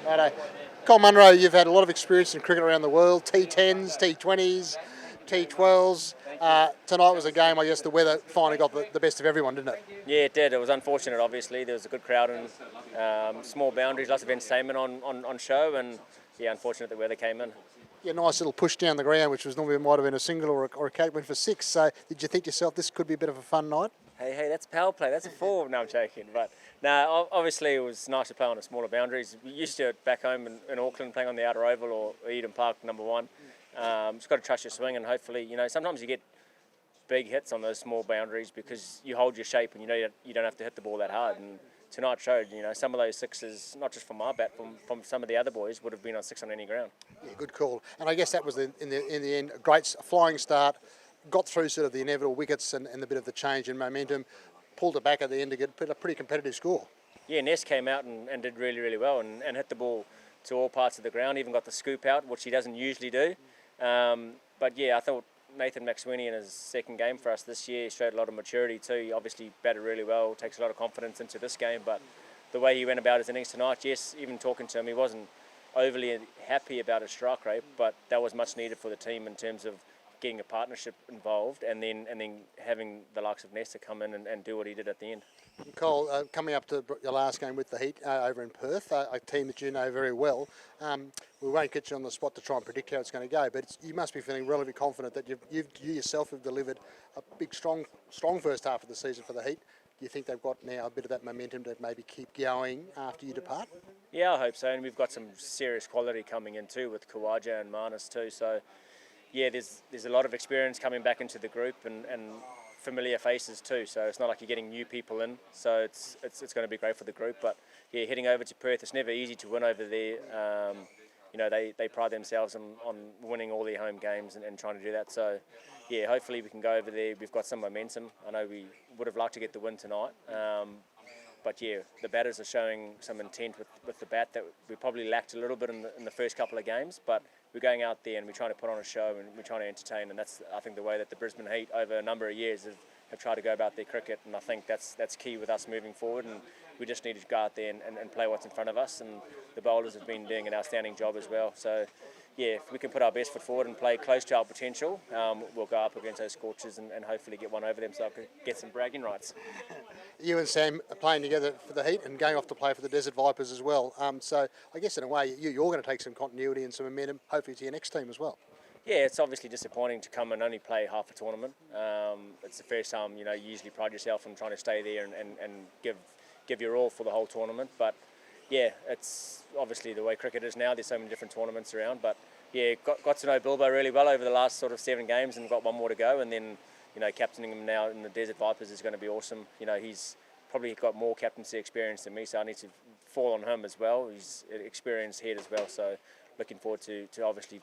Righto. Colin Munro, you've had a lot of experience in cricket around the world, T10s, T20s, T12s. Tonight was a game, I guess the weather finally got the best of everyone, didn't it? Yeah, it did. It was unfortunate, obviously. There was a good crowd and small boundaries, lots of entertainment on show, and yeah, unfortunate the weather came in. Yeah, nice little push down the ground, which was normally might have been a single or a cake win for six. So did you think to yourself this could be a bit of a fun night? Hey, that's power play. That's a four. No, I'm joking. But no, obviously it was nice to play on the smaller boundaries. We used to it back home in Auckland, playing on the outer oval or Eden Park, number one. Just got to trust your swing, and hopefully, sometimes you get big hits on those small boundaries because you hold your shape and you don't have to hit the ball that hard. And tonight showed, some of those sixes, not just from my bat, from some of the other boys, would have been on six on any ground. Yeah, good call. And I guess that was in the end a great flying start. Got through sort of the inevitable wickets and the bit of the change in momentum, pulled it back at the end to get a pretty competitive score. Yeah, Ness came out and did really, really well and hit the ball to all parts of the ground, even got the scoop out, which he doesn't usually do. But yeah, I thought Nathan McSweeney in his second game for us this year showed a lot of maturity too. He obviously batted really well, takes a lot of confidence into this game, but the way he went about his innings tonight, yes, even talking to him, he wasn't overly happy about his strike rate, but that was much needed for the team in terms of getting a partnership involved and then having the likes of Nesta come in and do what he did at the end. Cole, coming up to your last game with the Heat over in Perth, a team that you know very well. We won't get you on the spot to try and predict how it's going to go, but you must be feeling relatively confident that you yourself have delivered a big, strong first half of the season for the Heat. Do you think they've got now a bit of that momentum to maybe keep going after you depart? Yeah, I hope so, and we've got some serious quality coming in too with Kawaja and Marnus too, so yeah, there's a lot of experience coming back into the group and familiar faces too. So it's not like you're getting new people in. So it's going to be great for the group. But yeah, heading over to Perth, it's never easy to win over there. They pride themselves on winning all their home games and trying to do that. So yeah, hopefully we can go over there. We've got some momentum. I know we would have liked to get the win tonight. But yeah, the batters are showing some intent with the bat that we probably lacked a little bit in the first couple of games. But we're going out there and we're trying to put on a show and we're trying to entertain, and that's, I think, the way that the Brisbane Heat over a number of years have tried to go about their cricket, and I think that's key with us moving forward, and we just need to go out there and play what's in front of us, and the bowlers have been doing an outstanding job as well. So yeah, if we can put our best foot forward and play close to our potential, we'll go up against those scorchers and hopefully get one over them so I can get some bragging rights. You and Sam are playing together for the Heat and going off to play for the Desert Vipers as well. So I guess in a way you're going to take some continuity and some momentum, hopefully, to your next team as well. Yeah, it's obviously disappointing to come and only play half a tournament. It's the first time, you usually pride yourself on trying to stay there and give your all for the whole tournament. But yeah, it's obviously the way cricket is now. There's so many different tournaments around. But yeah, got to know Bilbo really well over the last sort of 7 games and got one more to go. And then, captaining him now in the Desert Vipers is going to be awesome. He's probably got more captaincy experience than me, so I need to fall on him as well. He's an experienced head as well, so looking forward to obviously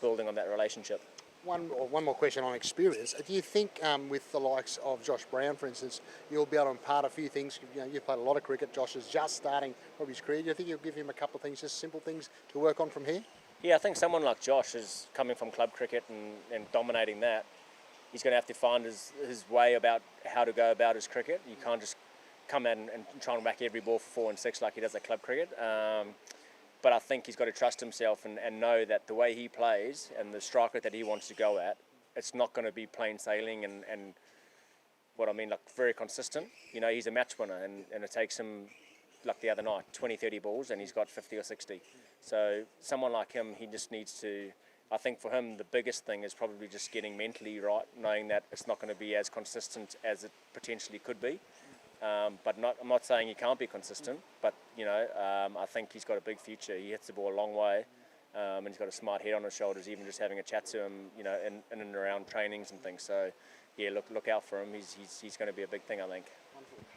building on that relationship. One more question on experience. Do you think with the likes of Josh Brown, for instance, you'll be able to impart a few things? You've played a lot of cricket. Josh is just starting probably his career. Do you think you'll give him a couple of things, just simple things to work on from here? Yeah, I think someone like Josh is coming from club cricket and dominating that. He's going to have to find his way about how to go about his cricket. You can't just come in and try and whack every ball for 4 and 6 like he does at club cricket. But I think he's got to trust himself and know that the way he plays and the strike rate that he wants to go at, it's not going to be plain sailing and very consistent. He's a match winner and it takes him, like the other night, 20, 30 balls and he's got 50 or 60. So someone like him, he just needs to, I think for him, the biggest thing is probably just getting mentally right, knowing that it's not going to be as consistent as it potentially could be. But I'm not saying he can't be consistent, but I think he's got a big future. He hits the ball a long way, and he's got a smart head on his shoulders. Even just having a chat to him, in and around trainings and things. So, yeah, look out for him. He's going to be a big thing, I think.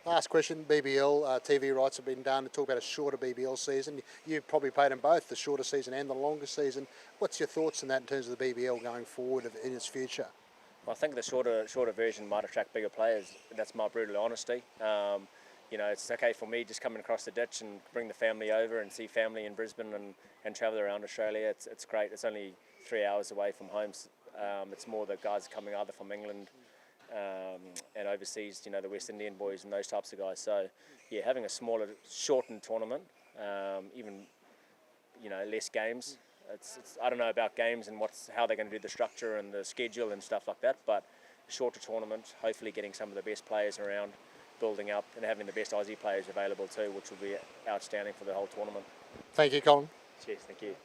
Last question: BBL TV rights have been done to talk about a shorter BBL season. You've probably played in both the shorter season and the longer season. What's your thoughts on that in terms of the BBL going forward in its future? I think the shorter version might attract bigger players. That's my brutal honesty. It's okay for me just coming across the ditch and bring the family over and see family in Brisbane and travel around Australia. It's great. It's only 3 hours away from home. It's more the guys coming either from England and overseas, the West Indian boys and those types of guys. So, yeah, having a smaller, shortened tournament even less games. I don't know about games and how they're going to do the structure and the schedule and stuff like that, but a shorter tournament, hopefully getting some of the best players around, building up and having the best Aussie players available too, which will be outstanding for the whole tournament. Thank you, Colin. Cheers, thank you.